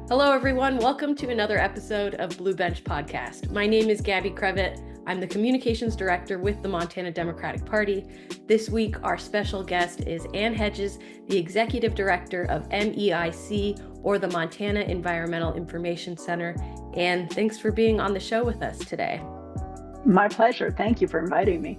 Hello, everyone. Welcome to another episode of Blue Bench Podcast. My name is Gabby Crevitt. I'm the Communications Director with the Montana Democratic Party. This week, our special guest is Ann Hedges, the Executive Director of MEIC, or the Montana Environmental Information Center. Ann, thanks for being on the show with us today. My pleasure. Thank you for inviting me.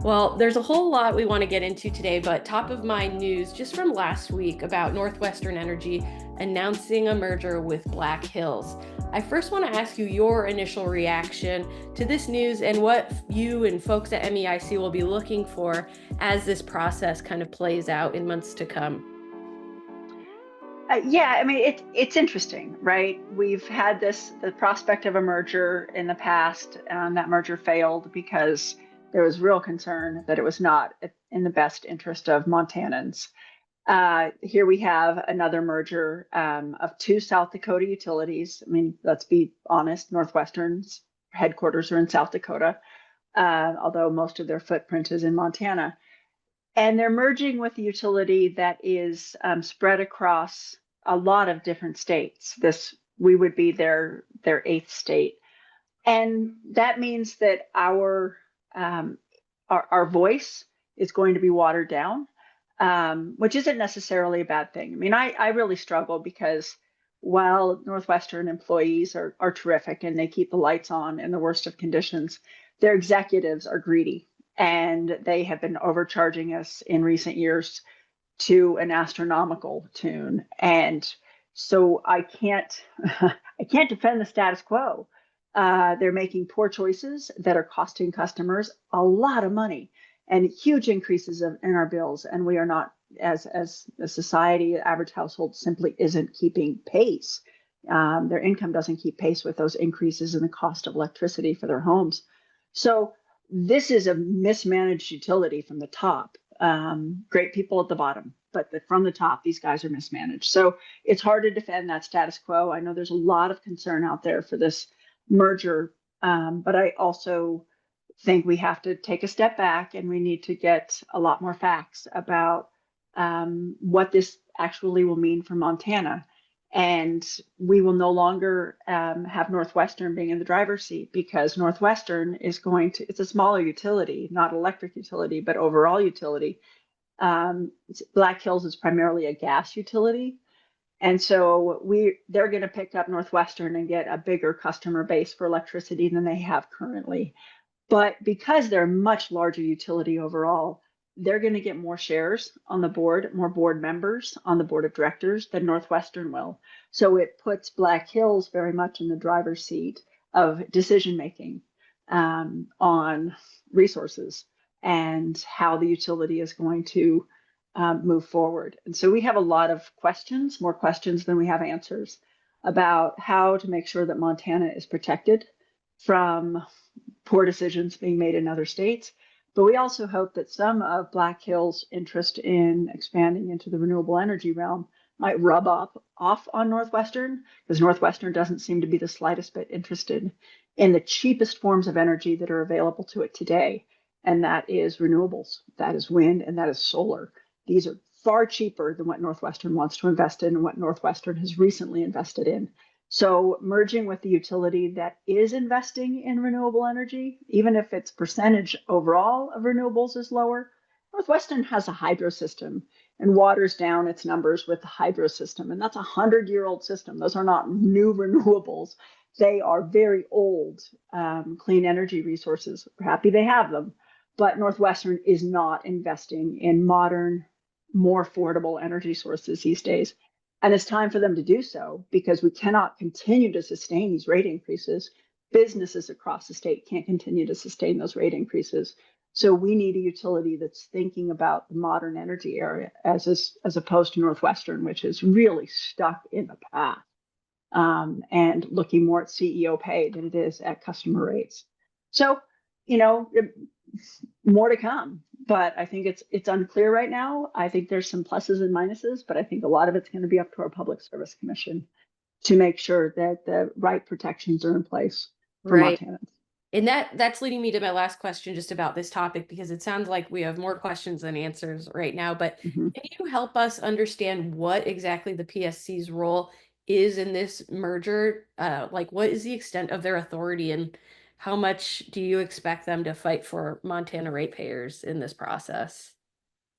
Well, there's a whole lot we want to get into today, but top of mind news just from last week about NorthWestern Energy announcing a merger with Black Hills. I first want to ask you your initial reaction to this news and what you and folks at MEIC will be looking for as this process kind of plays out in months to come. It's interesting, right? We've had the prospect of a merger in the past, and that merger failed because there was real concern that it was not in the best interest of Montanans. Here we have another merger of two South Dakota utilities. I mean, let's be honest, NorthWestern's headquarters are in South Dakota, although most of their footprint is in Montana. And they're merging with a utility that is spread across a lot of different states. We would be their eighth state. And that means that our voice is going to be watered down, which isn't necessarily a bad thing. I mean, I really struggle because while NorthWestern employees are terrific and they keep the lights on in the worst of conditions, their executives are greedy and they have been overcharging us in recent years to an astronomical tune. And so I can't defend the status quo. They're making poor choices that are costing customers a lot of money and huge increases in our bills. And we are not, as a society, the average household simply isn't keeping pace. Their income doesn't keep pace with those increases in the cost of electricity for their homes. So this is a mismanaged utility from the top. Great people at the bottom, but from the top, these guys are mismanaged. So it's hard to defend that status quo. I know there's a lot of concern out there for this merger, but I also think we have to take a step back and we need to get a lot more facts about what this actually will mean for Montana. And we will no longer have NorthWestern being in the driver's seat because NorthWestern is it's a smaller utility, not electric utility, but overall utility. Black Hills is primarily a gas utility. And so they're going to pick up NorthWestern and get a bigger customer base for electricity than they have currently. But because they're a much larger utility overall, they're going to get more shares on the board, more board members on the board of directors than NorthWestern will. So it puts Black Hills very much in the driver's seat of decision making on resources and how the utility is going to move forward. And so we have a lot of questions, more questions than we have answers, about how to make sure that Montana is protected from poor decisions being made in other states. But we also hope that some of Black Hills' interest in expanding into the renewable energy realm might rub off on NorthWestern, because NorthWestern doesn't seem to be the slightest bit interested in the cheapest forms of energy that are available to it today. And that is renewables, that is wind, and that is solar. These are far cheaper than what NorthWestern wants to invest in and what NorthWestern has recently invested in. So merging with the utility that is investing in renewable energy, even if its percentage overall of renewables is lower, NorthWestern has a hydro system and waters down its numbers with the hydro system. And that's a 100-year-old system. Those are not new renewables. They are very old clean energy resources. We're happy they have them. But NorthWestern is not investing in modern, more affordable energy sources these days. And it's time for them to do so because we cannot continue to sustain these rate increases. Businesses across the state can't continue to sustain those rate increases. So we need a utility that's thinking about the modern energy area as opposed to NorthWestern, which is really stuck in the past and looking more at CEO pay than it is at customer rates. So, more to come. But I think it's unclear right now. I think there's some pluses and minuses, but I think a lot of it's going to be up to our Public Service Commission to make sure that the right protections are in place for Montanans. And that's leading me to my last question just about this topic, because it sounds like we have more questions than answers right now. But Mhm. can you help us understand what exactly the PSC's role is in this merger? Like, what is the extent of their authority, and how much do you expect them to fight for Montana ratepayers in this process?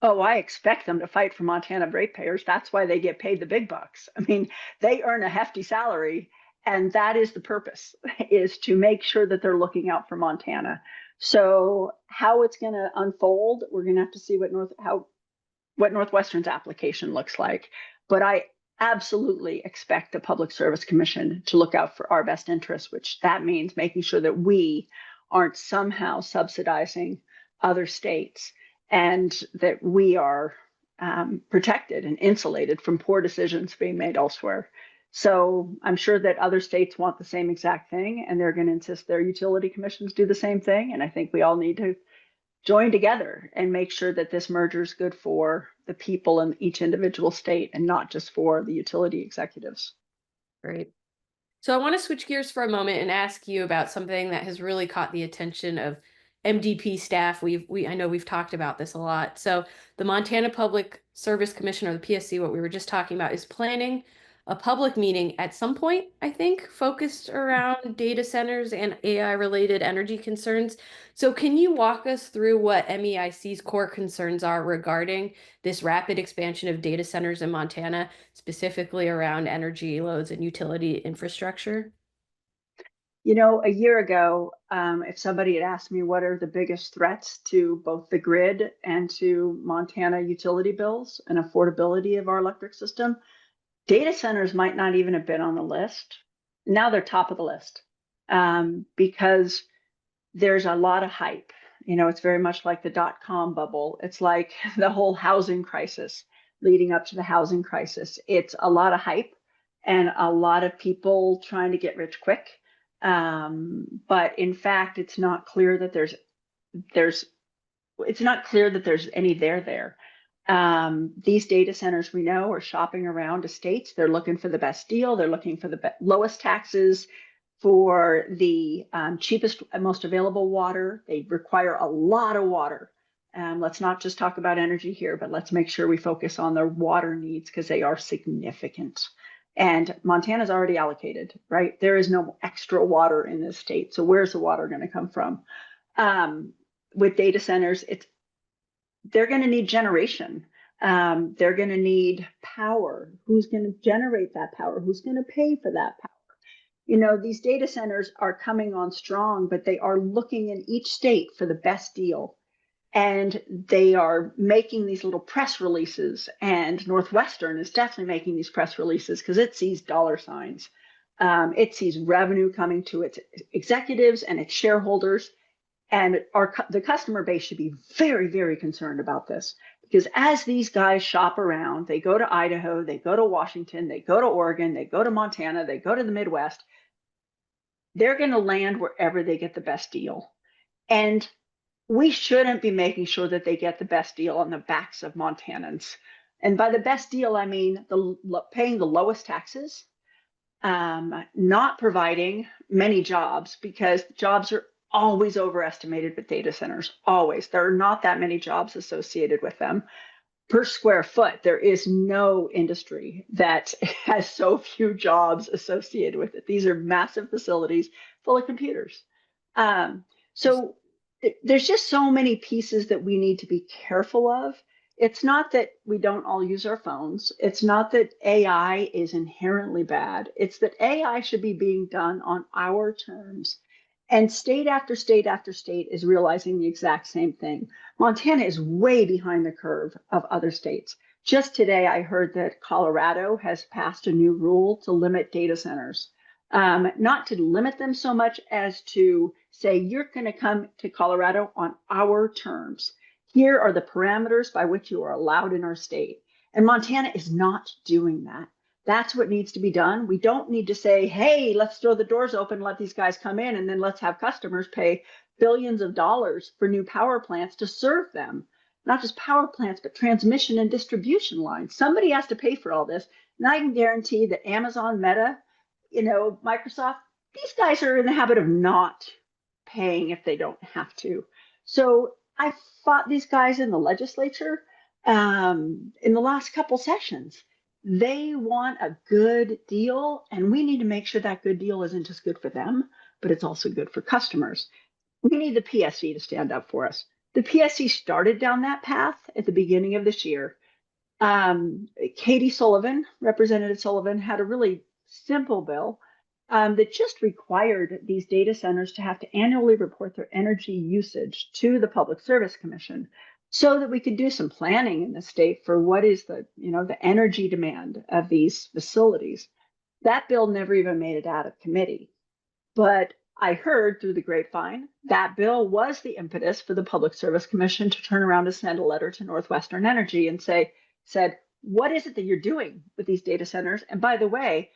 Oh, I expect them to fight for Montana ratepayers. That's why they get paid the big bucks. I mean, they earn a hefty salary, and that is the purpose, is to make sure that they're looking out for Montana. So how it's going to unfold, we're going to have to see what Northwestern's application looks like. But I absolutely expect the Public Service Commission to look out for our best interests, which that means making sure that we aren't somehow subsidizing other states and that we are protected and insulated from poor decisions being made elsewhere. So I'm sure that other states want the same exact thing, and they're going to insist their utility commissions do the same thing. And I think we all need to join together and make sure that this merger is good for the people in each individual state and not just for the utility executives. Right. So I want to switch gears for a moment and ask you about something that has really caught the attention of MDP staff. I know we've talked about this a lot. So the Montana Public Service Commission, or the PSC, what we were just talking about, is planning a public meeting at some point, I think, focused around data centers and AI related energy concerns. So can you walk us through what MEIC's core concerns are regarding this rapid expansion of data centers in Montana, specifically around energy loads and utility infrastructure? You know, a year ago, if somebody had asked me what are the biggest threats to both the grid and to Montana utility bills and affordability of our electric system, data centers might not even have been on the list. Now they're top of the list because there's a lot of hype. You know, it's very much like the dot-com bubble. It's like the whole housing crisis leading up to the housing crisis. It's a lot of hype and a lot of people trying to get rich quick. But in fact, there's it's not clear that there's any there. These data centers we know are shopping around to states. They're looking for the best deal. They're looking for the lowest taxes, for the cheapest and most available water. They require a lot of water. Let's not just talk about energy here, but let's make sure we focus on their water needs because they are significant. And Montana's already allocated, right? There is no extra water in this state. So where's the water going to come from? With data centers, they're going to need generation. They're going to need power. Who's going to generate that power? Who's going to pay for that power? You know, these data centers are coming on strong, but they are looking in each state for the best deal. And they are making these little press releases. And Northwestern is definitely making these press releases because it sees dollar signs. It sees revenue coming to its executives and its shareholders. And the customer base should be very, very concerned about this because as these guys shop around, they go to Idaho, they go to Washington, they go to Oregon, they go to Montana, they go to the Midwest. They're going to land wherever they get the best deal. And we shouldn't be making sure that they get the best deal on the backs of Montanans. And by the best deal, I mean paying the lowest taxes, not providing many jobs because jobs are always overestimated with data centers. Always. There are not that many jobs associated with them. Per square foot, there is no industry that has so few jobs associated with it. These are massive facilities full of computers. So there's just so many pieces that we need to be careful of. It's not that we don't all use our phones. It's not that AI is inherently bad. It's that AI should be being done on our terms. And state after state after state is realizing the exact same thing. Montana is way behind the curve of other states. Just today, I heard that Colorado has passed a new rule to limit data centers. Not to limit them so much as to say, you're going to come to Colorado on our terms. Here are the parameters by which you are allowed in our state. And Montana is not doing that. That's what needs to be done. We don't need to say, hey, let's throw the doors open, let these guys come in, and then let's have customers pay billions of dollars for new power plants to serve them. Not just power plants, but transmission and distribution lines. Somebody has to pay for all this. And I can guarantee that Amazon, Meta, Microsoft, these guys are in the habit of not paying if they don't have to. So I fought these guys in the legislature in the last couple sessions. They want a good deal, and we need to make sure that good deal isn't just good for them, but it's also good for customers. We need the PSC to stand up for us. The PSC started down that path at the beginning of this year. Katie Sullivan, Representative Sullivan, had a really simple bill that just required these data centers to have to annually report their energy usage to the Public Service Commission so that we could do some planning in the state for what is the energy demand of these facilities. That bill never even made it out of committee. But I heard through the grapevine that bill was the impetus for the Public Service Commission to turn around and send a letter to NorthWestern Energy and said, what is it that you're doing with these data centers? And by the way,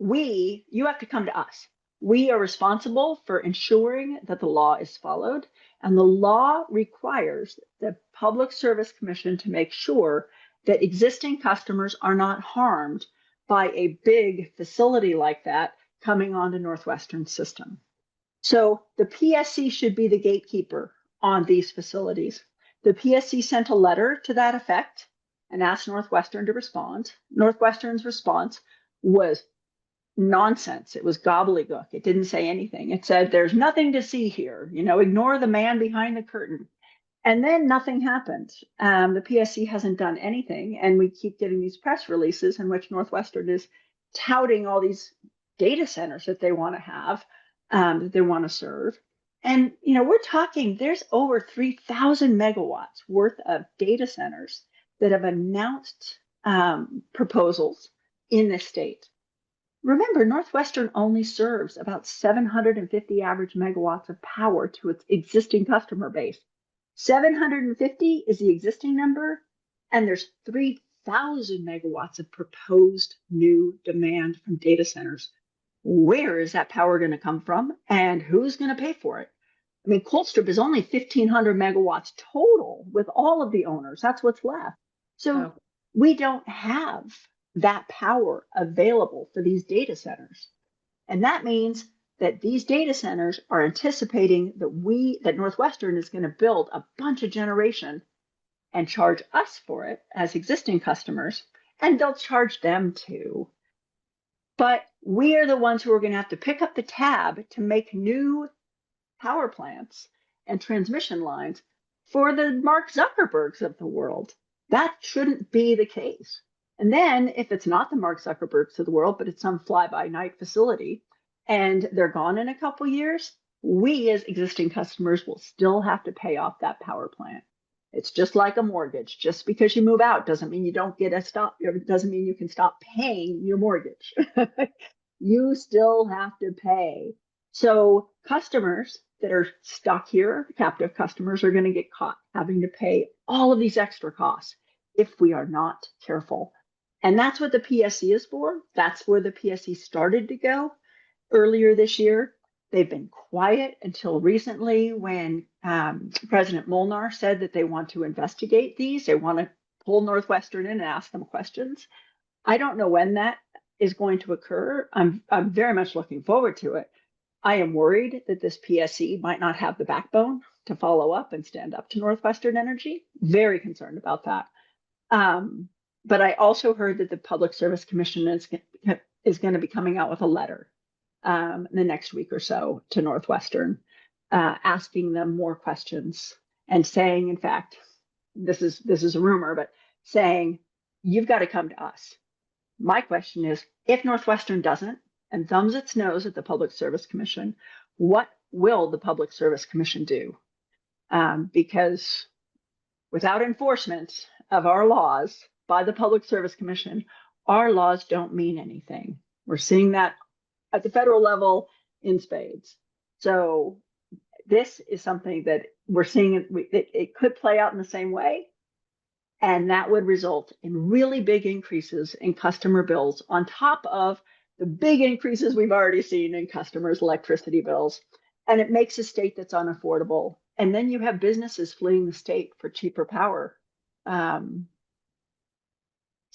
you have to come to us. We are responsible for ensuring that the law is followed, and the law requires the Public Service Commission to make sure that existing customers are not harmed by a big facility like that coming onto NorthWestern's system. So the PSC should be the gatekeeper on these facilities. The PSC sent a letter to that effect and asked NorthWestern to respond. NorthWestern's response was nonsense. It was gobbledygook. It didn't say anything. It said, there's nothing to see here. Ignore the man behind the curtain. And then nothing happened. The PSC hasn't done anything. And we keep getting these press releases in which NorthWestern is touting all these data centers that they want to have, that they want to serve. And, we're talking, there's over 3,000 megawatts worth of data centers that have announced proposals in the state. Remember, NorthWestern only serves about 750 average megawatts of power to its existing customer base. 750 is the existing number, and there's 3,000 megawatts of proposed new demand from data centers. Where is that power going to come from, and who's going to pay for it? I mean, Colstrip is only 1,500 megawatts total with all of the owners. That's what's left. So we don't have that power available for these data centers. And that means that these data centers are anticipating that NorthWestern is going to build a bunch of generation and charge us for it as existing customers, and they'll charge them too. But we are the ones who are going to have to pick up the tab to make new power plants and transmission lines for the Mark Zuckerbergs of the world. That shouldn't be the case. And then if it's not the Mark Zuckerbergs of the world, but it's some fly-by-night facility, and they're gone in a couple years, we as existing customers will still have to pay off that power plant. It's just like a mortgage. Just because you move out doesn't mean you don't get a stop. It doesn't mean you can stop paying your mortgage. You still have to pay. So customers that are stuck here, captive customers, are going to get caught having to pay all of these extra costs if we are not careful. And that's what the PSC is for. That's where the PSC started to go earlier this year. They've been quiet until recently when President Molnar said that they want to investigate these. They want to pull NorthWestern in and ask them questions. I don't know when that is going to occur. I'm very much looking forward to it. I am worried that this PSC might not have the backbone to follow up and stand up to NorthWestern Energy. Very concerned about that. But I also heard that the Public Service Commission is going to be coming out with a letter in the next week or so to NorthWestern, asking them more questions and saying, in fact, this is a rumor, but saying, you've got to come to us. My question is, if NorthWestern doesn't and thumbs its nose at the Public Service Commission, what will the Public Service Commission do? Because without enforcement of our laws by the Public Service Commission, our laws don't mean anything. We're seeing that at the federal level in spades. So this is something that we're seeing, it could play out in the same way. And that would result in really big increases in customer bills on top of the big increases we've already seen in customers' electricity bills. And it makes a state that's unaffordable. And then you have businesses fleeing the state for cheaper power.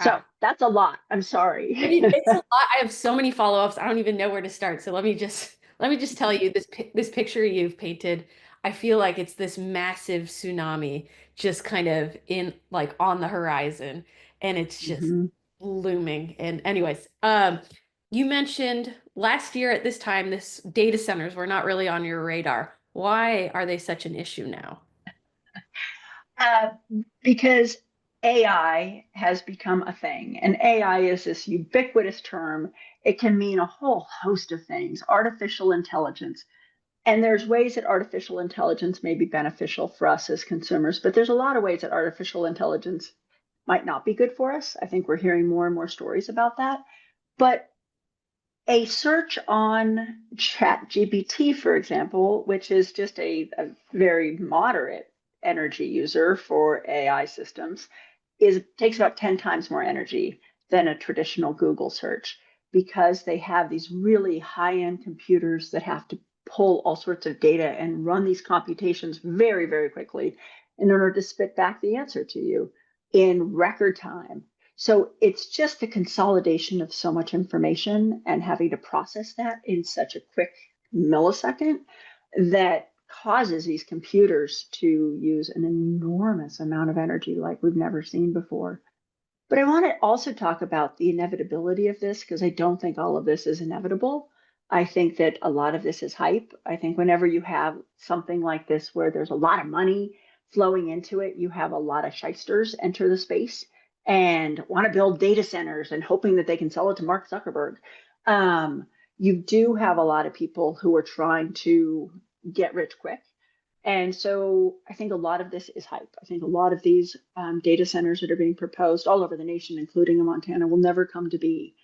So that's a lot. I'm sorry. I mean, it's a lot. I have so many follow-ups. I don't even know where to start. So let me just Let me just tell you this picture you've painted. I feel like it's this massive tsunami just kind of in like on the horizon, and it's just Mhm. looming. And anyways, you mentioned last year at this time, this data centers were not really on your radar. Why are they such an issue now? Uh, because AI has become a thing, and AI is this ubiquitous term. It can mean a whole host of things, artificial intelligence. And there's ways that artificial intelligence may be beneficial for us as consumers, but there's a lot of ways that artificial intelligence might not be good for us. I think we're hearing more and more stories about that. But a search on ChatGPT, for example, which is just a very moderate energy user for AI systems, is takes about 10 times more energy than a traditional Google search because they have these really high-end computers that have to pull all sorts of data and run these computations very, very quickly in order to spit back the answer to you in record time. So it's just the consolidation of so much information and having to process that in such a quick millisecond that causes these computers to use an enormous amount of energy like we've never seen before. But I want to also talk about the inevitability of this because I don't think all of this is inevitable. I think that a lot of this is hype. I think whenever you have something like this where there's a lot of money flowing into it, you have a lot of shysters enter the space and want to build data centers and hoping that they can sell it to Mark Zuckerberg. You do have a lot of people who are trying to get rich quick. And so I think a lot of this is hype. I think a lot of these data centers that are being proposed all over the nation, including in Montana, will never come to be.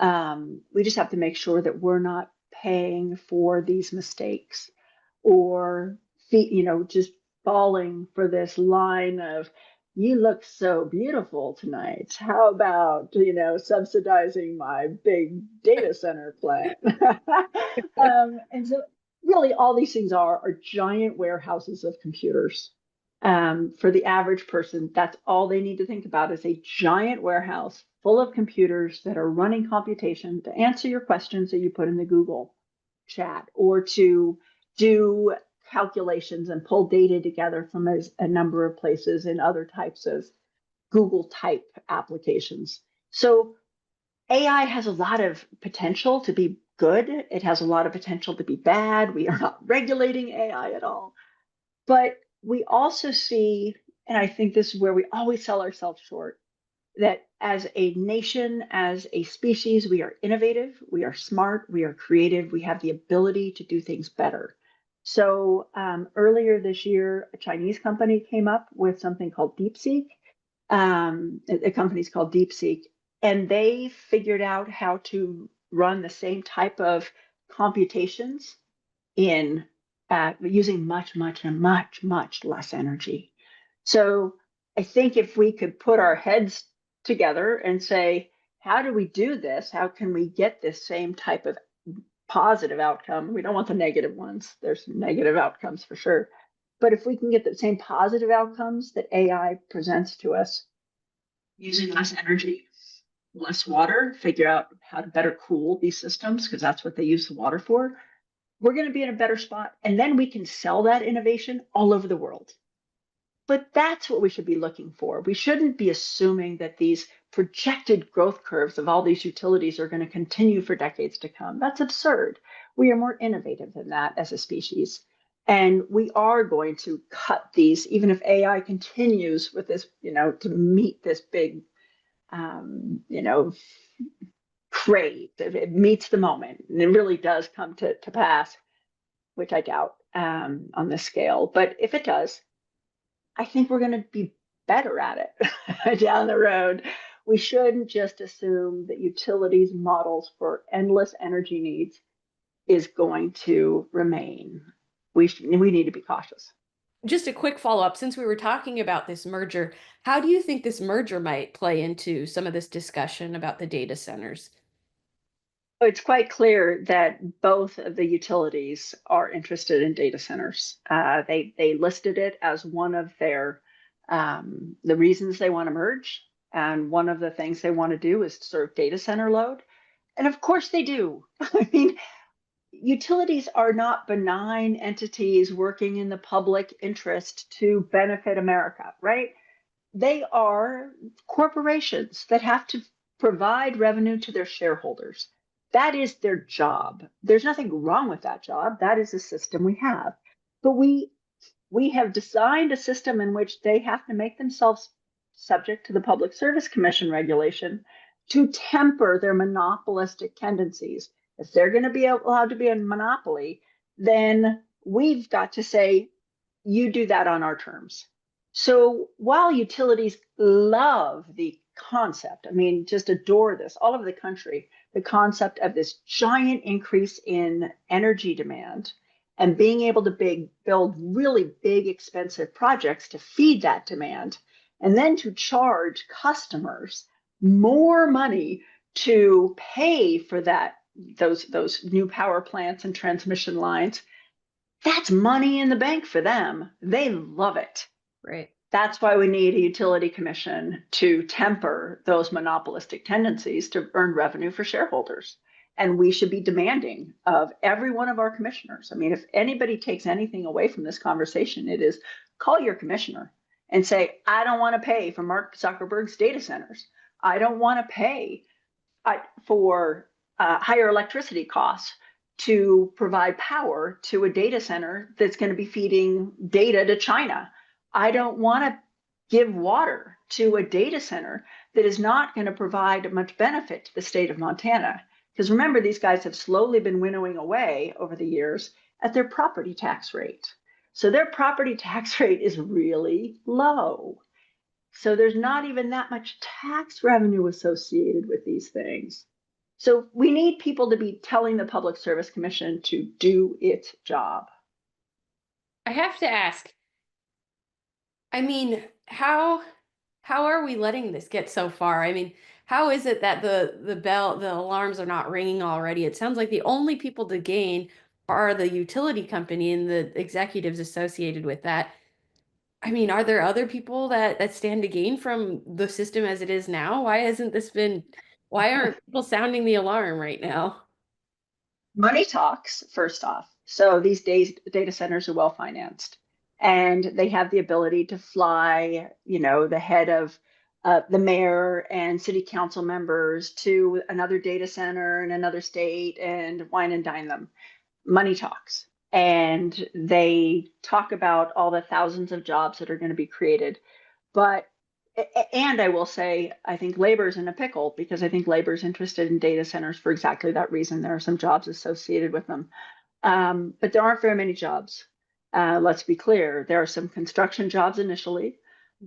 We just have to make sure that we're not paying for these mistakes or, just falling for this line of, you look so beautiful tonight. How about, subsidizing my big data center plan? And so really all these things are giant warehouses of computers. For the average person, that's all they need to think about is a giant warehouse full of computers that are running computation to answer your questions that you put in the Google chat or to do calculations and pull data together from a number of places in other types of Google type applications. So AI has a lot of potential to be good. It has a lot of potential to be bad. We are not regulating AI at all. But we also see, and I think this is where we always sell ourselves short, that as a nation, as a species, we are innovative, we are smart, we are creative, we have the ability to do things better. So earlier this year, a Chinese company came up with something called DeepSeek. The company's called DeepSeek, and they figured out how to run the same type of computations in using much, much, and much, much less energy. So I think if we could put our heads together and say, how do we do this? How can we get this same type of positive outcome? We don't want the negative ones. There's negative outcomes for sure. But if we can get the same positive outcomes that AI presents to us using less energy, less water, figure out how to better cool these systems, because that's what they use the water for, we're going to be in a better spot. And then we can sell that innovation all over the world. But that's what we should be looking for. We shouldn't be assuming that these projected growth curves of all these utilities are going to continue for decades to come. That's absurd. We are more innovative than that as a species. And we are going to cut these, even if AI continues with this, to meet this big, crave. If it meets the moment and it really does come to pass, which I doubt on this scale. But if it does, I think we're going to be better at it down the road. We shouldn't just assume that utilities models for endless energy needs is going to remain. We need to be cautious. Just a quick follow-up, since we were talking about this merger, how do you think this merger might play into some of this discussion about the data centers? It's quite clear that both of the utilities are interested in data centers. They listed it as one of their the reasons they want to merge, and one of the things they want to do is serve data center load. And of course they do. I mean, utilities are not benign entities working in the public interest to benefit America, right? They are corporations that have to provide revenue to their shareholders. That is their job. There's nothing wrong with that job. That is the system we have. But we have designed a system in which they have to make themselves subject to the Public Service Commission regulation to temper their monopolistic tendencies. If they're going to be allowed to be a monopoly, then we've got to say, you do that on our terms. So while utilities love the concept, I mean, just adore this all over the country, the concept of this giant increase in energy demand and being able to build really big, expensive projects to feed that demand, and then to charge customers more money to pay for those new power plants and transmission lines, that's money in the bank for them. They love it. Right. That's why we need a utility commission to temper those monopolistic tendencies to earn revenue for shareholders. And we should be demanding of every one of our commissioners. I mean, if anybody takes anything away from this conversation, it is call your commissioner and say, I don't want to pay for Mark Zuckerberg's data centers. I don't want to pay for higher electricity costs to provide power to a data center that's going to be feeding data to China. I don't want to give water to a data center that is not going to provide much benefit to the state of Montana. Because remember, these guys have slowly been winnowing away over the years at their property tax rate. So their property tax rate is really low. So there's not even that much tax revenue associated with these things. So we need people to be telling the Public Service Commission to do its job. I have to ask, I mean, how are we letting this get so far? I mean, how is it that the alarms are not ringing already? It sounds like the only people to gain are the utility company and the executives associated with that. I mean, are there other people that stand to gain from the system as it is now? Why aren't people sounding the alarm right now? Money talks, first off. So these days, data centers are well financed and they have the ability to fly, the head of the mayor and city council members to another data center in another state and wine and dine them. Money talks. And they talk about all the thousands of jobs that are going to be created. But and I will say, I think labor's in a pickle because I think labor's interested in data centers for exactly that reason. There are some jobs associated with them, but there aren't very many jobs. Let's be clear. There are some construction jobs initially,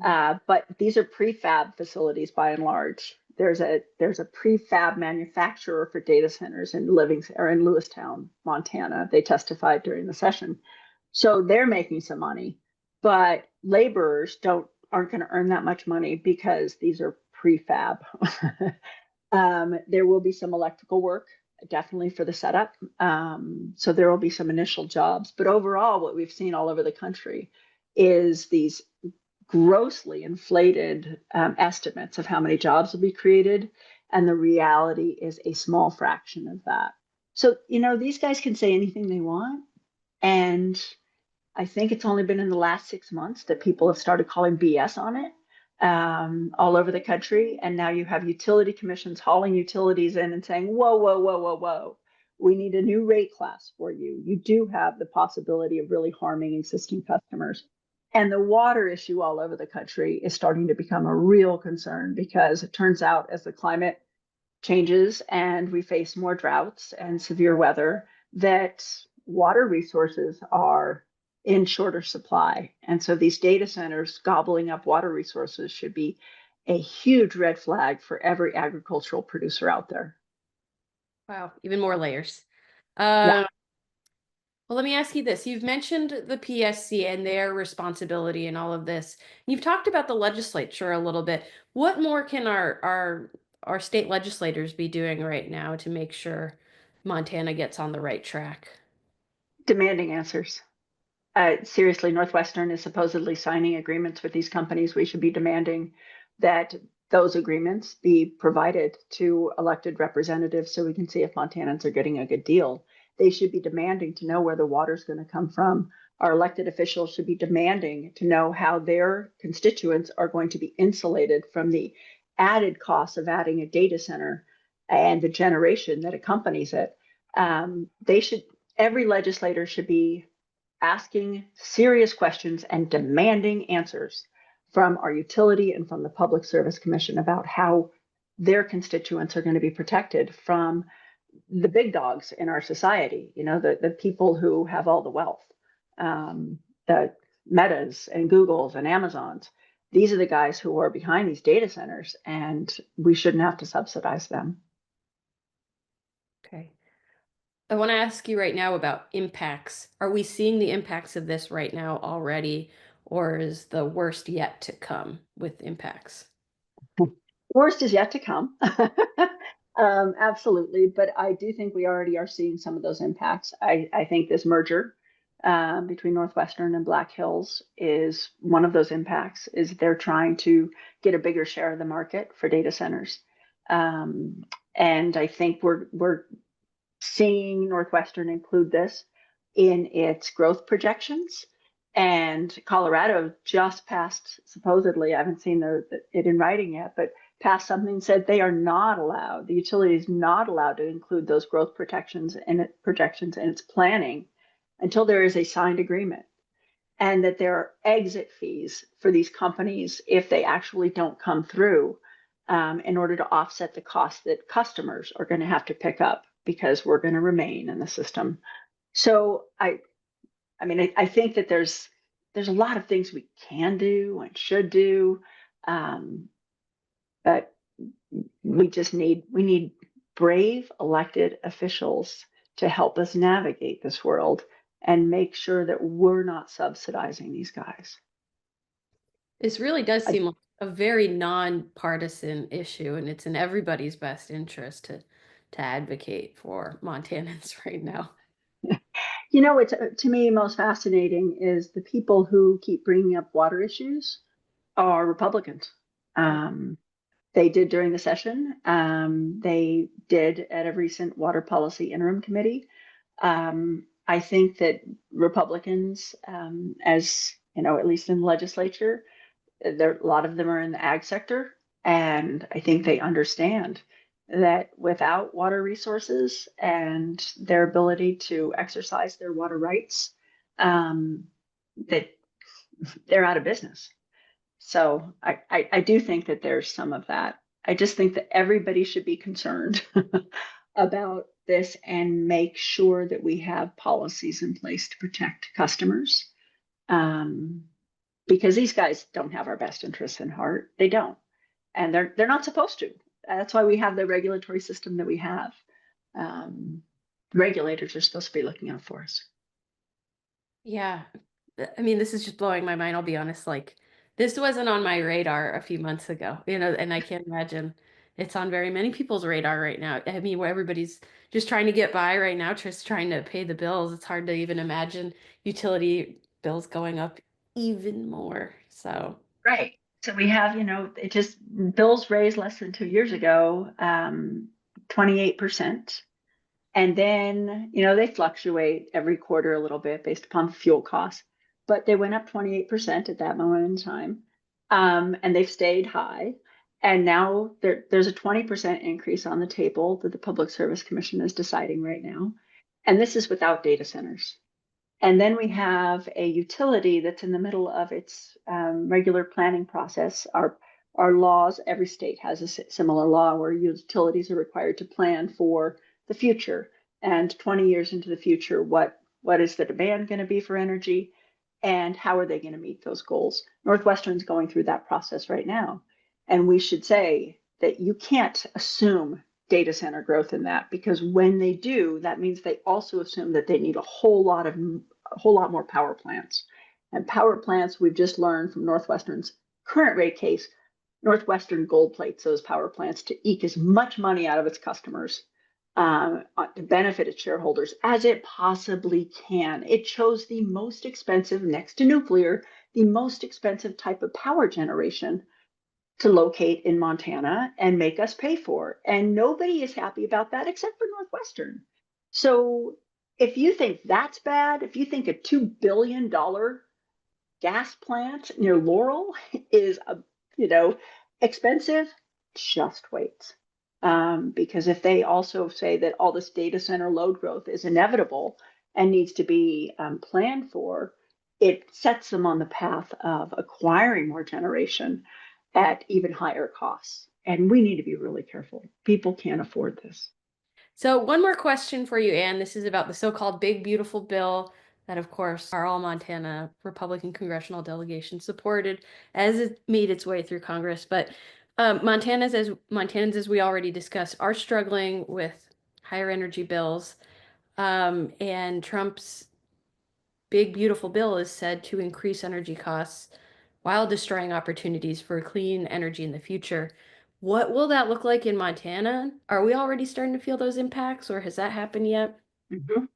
but these are prefab facilities by and large. There's a prefab manufacturer for data centers in Lewistown, Montana. They testified during the session, so they're making some money, but laborers aren't going to earn that much money because these are prefab. There will be some electrical work, definitely for the setup. So there will be some initial jobs. But overall, what we've seen all over the country is these grossly inflated estimates of how many jobs will be created. And the reality is a small fraction of that. So, these guys can say anything they want. And I think it's only been in the last 6 months that people have started calling BS on it all over the country. And now you have utility commissions hauling utilities in and saying, whoa, whoa, whoa, whoa, whoa. We need a new rate class for you. You do have the possibility of really harming existing customers. And the water issue all over the country is starting to become a real concern because it turns out as the climate changes and we face more droughts and severe weather, that water resources are in shorter supply. And so these data centers gobbling up water resources should be a huge red flag for every agricultural producer out there. Wow, even more layers. Yeah. Well, let me ask you this. You've mentioned the PSC and their responsibility in all of this. You've talked about the legislature a little bit. What more can our state legislators be doing right now to make sure Montana gets on the right track? Demanding answers. Seriously, NorthWestern is supposedly signing agreements with these companies. We should be demanding that those agreements be provided to elected representatives so we can see if Montanans are getting a good deal. They should be demanding to know where the water is going to come from. Our elected officials should be demanding to know how their constituents are going to be insulated from the added cost of adding a data center and the generation that accompanies it. Every legislator should be asking serious questions and demanding answers from our utility and from the Public Service Commission about how their constituents are going to be protected from the big dogs in our society, the people who have all the wealth, the Metas and Googles and Amazons. These are the guys who are behind these data centers, and we shouldn't have to subsidize them. Okay. I want to ask you right now about impacts. Are we seeing the impacts of this right now already, or is the worst yet to come with impacts? Worst is yet to come. Absolutely. But I do think we already are seeing some of those impacts. I think this merger between NorthWestern and Black Hills is one of those impacts, is they're trying to get a bigger share of the market for data centers. And I think we're seeing NorthWestern include this in its growth projections. And Colorado just passed, supposedly, I haven't seen it in writing yet, but passed something, said they are not allowed, the utility is not allowed to include those growth projections in its planning until there is a signed agreement, and that there are exit fees for these companies if they actually don't come through, in order to offset the cost that customers are going to have to pick up because we're going to remain in the system. So I think that there's a lot of things we can do and should do, but we need brave elected officials to help us navigate this world and make sure that we're not subsidizing these guys. This really does seem like a very nonpartisan issue, and it's in everybody's best interest to advocate for Montanans right now. It's to me most fascinating is the people who keep bringing up water issues are Republicans. They did during the session. They did at a recent water policy interim committee. I think that Republicans, as you know, at least in the legislature, a lot of them are in the ag sector, and I think they understand that without water resources and their ability to exercise their water rights, that they're out of business. So I do think that there's some of that. I just think that everybody should be concerned about this and make sure that we have policies in place to protect customers. Because these guys don't have our best interests in heart. They don't. And they're not supposed to. That's why we have the regulatory system that we have. Regulators are supposed to be looking out for us. Yeah. I mean, this is just blowing my mind. I'll be honest. Like, this wasn't on my radar a few months ago, and I can't imagine it's on very many people's radar right now. I mean, where everybody's just trying to get by right now, just trying to pay the bills. It's hard to even imagine utility bills going up even more. So, Right. So we have, it just bills raised less than 2 years ago, 28%. And then, they fluctuate every quarter a little bit based upon fuel costs, but they went up 28% at that moment in time. And they've stayed high. And now there's a 20% increase on the table that the Public Service Commission is deciding right now. And this is without data centers. And then we have a utility that's in the middle of its regular planning process. Our laws, every state has a similar law where utilities are required to plan for the future, and 20 years into the future, what is the demand going to be for energy, and how are they going to meet those goals? NorthWestern's going through that process right now. And we should say that you can't assume data center growth in that, because when they do, that means they also assume that they need a whole lot more power plants. And power plants, we've just learned from NorthWestern's current rate case, NorthWestern gold plates those power plants to eke as much money out of its customers, to benefit its shareholders as it possibly can. It chose the most expensive, next to nuclear, the most expensive type of power generation to locate in Montana and make us pay for. And nobody is happy about that except for NorthWestern. So if you think that's bad, if you think a $2 billion gas plant near Laurel is you know, expensive, just wait. Because if they also say that all this data center load growth is inevitable and needs to be planned for, it sets them on the path of acquiring more generation at even higher costs. And we need to be really careful. People can't afford this. So one more question for you, Anne. This is about the so-called Big Beautiful Bill that, of course, our all Montana Republican congressional delegation supported as it made its way through Congress. But Montanans, as we already discussed, are struggling with higher energy bills. And Trump's Big Beautiful Bill is said to increase energy costs while destroying opportunities for clean energy in the future. What will that look like in Montana? Are we already starting to feel those impacts, or has that happened yet? Mhm.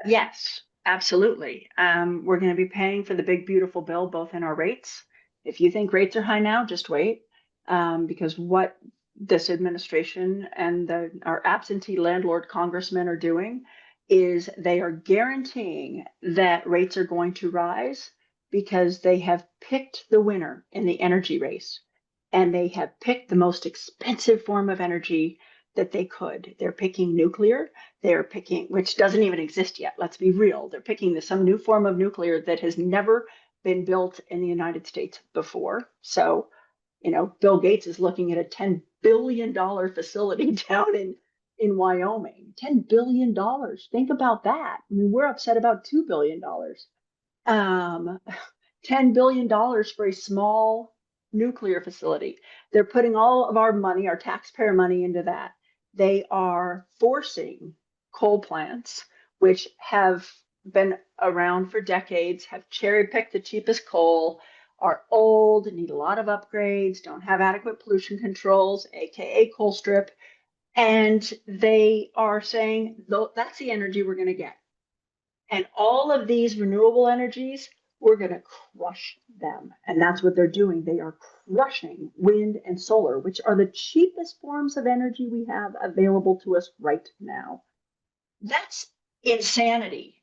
Yes, absolutely. We're going to be paying for the big, beautiful bill, both in our rates. If you think rates are high now, just wait, because what this administration and our absentee landlord congressmen are doing is they are guaranteeing that rates are going to rise because they have picked the winner in the energy race, and they have picked the most expensive form of energy that they could. They're picking nuclear. They're picking, which doesn't even exist yet. Let's be real. They're picking some new form of nuclear that has never been built in the United States before. So, Bill Gates is looking at a $10 billion facility down in Wyoming. $10 billion. Think about that. I mean, we're upset about $2 billion. Um, $10 billion for a small nuclear facility. They're putting all of our money, our taxpayer money, into that. They are forcing coal plants, which have been around for decades, have cherry picked the cheapest coal, are old, need a lot of upgrades, don't have adequate pollution controls, AKA coal strip. And they are saying, that's the energy we're going to get. And all of these renewable energies, we're going to crush them. And that's what they're doing. They are crushing wind and solar, which are the cheapest forms of energy we have available to us right now. That's insanity.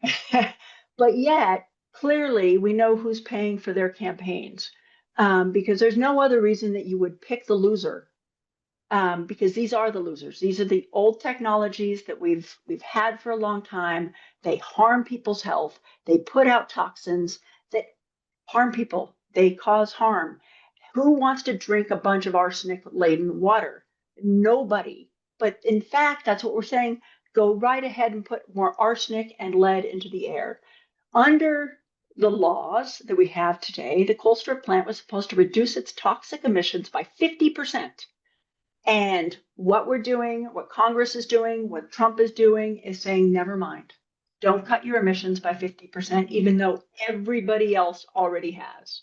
But yet, clearly, we know who's paying for their campaigns, because there's no other reason that you would pick the loser, because these are the losers. These are the old technologies that we've had for a long time. They harm people's health. They put out toxins that harm people. They cause harm. Who wants to drink a bunch of arsenic-laden water? Nobody. But in fact, that's what we're saying. Go right ahead and put more arsenic and lead into the air. Under the laws that we have today, the coal strip plant was supposed to reduce its toxic emissions by 50%. And what we're doing, what Congress is doing, what Trump is doing is saying, never mind. Don't cut your emissions by 50%, even though everybody else already has.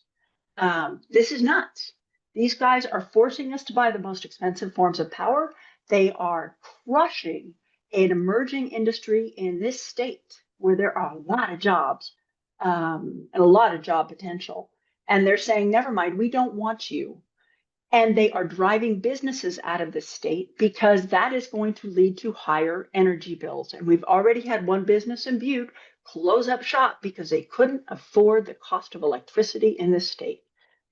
This is nuts. These guys are forcing us to buy the most expensive forms of power. They are crushing an emerging industry in this state where there are a lot of jobs, and a lot of job potential. And they're saying, never mind, we don't want you. And they are driving businesses out of the state because that is going to lead to higher energy bills. And we've already had one business in Butte close up shop because they couldn't afford the cost of electricity in this state.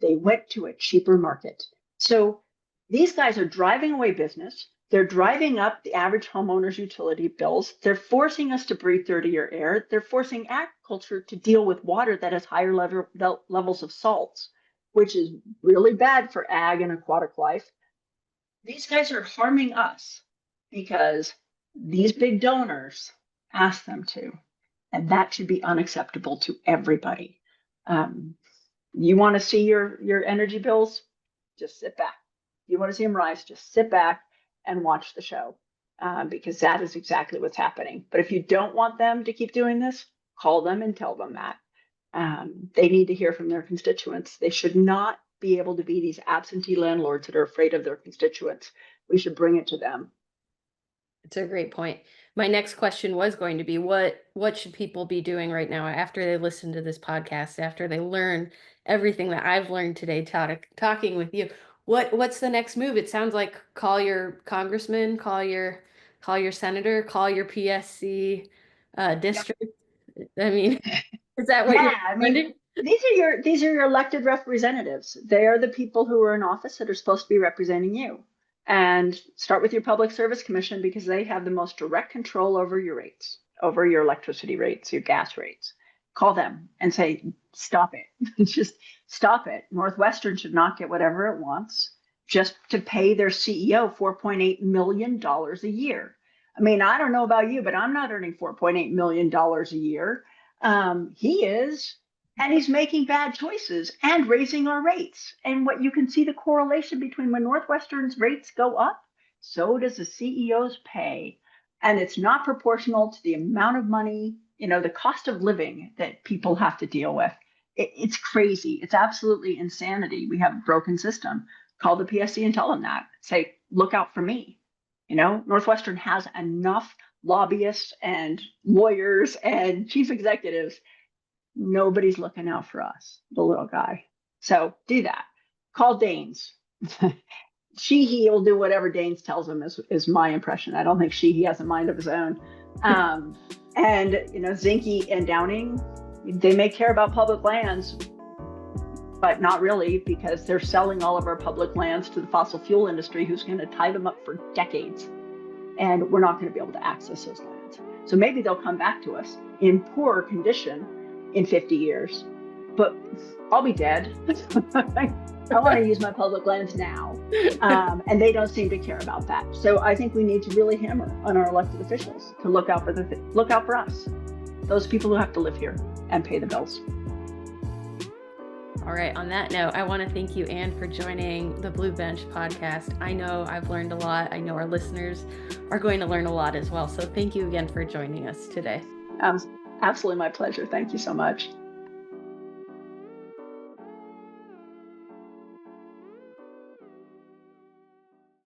They went to a cheaper market. So these guys are driving away business. They're driving up the average homeowner's utility bills. They're forcing us to breathe dirtier air. They're forcing agriculture to deal with water that has higher levels of salts, which is really bad for ag and aquatic life. These guys are harming us because these big donors ask them to. And that should be unacceptable to everybody. Um, you want to see your energy bills? Just sit back. You want to see them rise? Just sit back and watch the show, because that is exactly what's happening. But if you don't want them to keep doing this, call them and tell them that. They need to hear from their constituents. They should not be able to be these absentee landlords that are afraid of their constituents. We should bring it to them. It's a great point. My next question was going to be what should people be doing right now after they listen to this podcast, after they learn everything that I've learned today talking with you. What's the next move? It sounds like call your congressman, call your senator, call your PSC. district? I mean, is that what you're Yeah, I mean, recommending? these are your elected representatives. They are the people who are in office that are supposed to be representing you. And start with your Public Service Commission because they have the most direct control over your rates, over your electricity rates, your gas rates. Call them and say, stop it. Just stop it. Northwestern should not get whatever it wants just to pay their CEO $4.8 million a year. I mean, I don't know about you, but I'm not earning $4.8 million a year. He is, and he's making bad choices and raising our rates. And what you can see the correlation between when Northwestern's rates go up, so does the CEO's pay. And it's not proportional to the amount of money, the cost of living that people have to deal with. It's crazy. It's absolutely insanity. We have a broken system. Call the PSC and tell them that. Say, look out for me. Northwestern has enough lobbyists and lawyers and chief executives. Nobody's looking out for us, the little guy. So do that. Call Danes. He will do whatever Danes tells him is my impression. I don't think he has a mind of his own. And Zinke and Downing, they may care about public lands, but not really, because they're selling all of our public lands to the fossil fuel industry, who's going to tie them up for decades. And we're not going to be able to access those lands. So maybe they'll come back to us in poorer condition in 50 years, but I'll be dead. I want to use my public lands now. And they don't seem to care about that. So I think we need to really hammer on our elected officials to look out for us, those people who have to live here and pay the bills. All right. On that note, I want to thank you, Anne, for joining the Blue Bench podcast. I know I've learned a lot. I know our listeners are going to learn a lot as well. So thank you again for joining us today. Absolutely my pleasure. Thank you so much.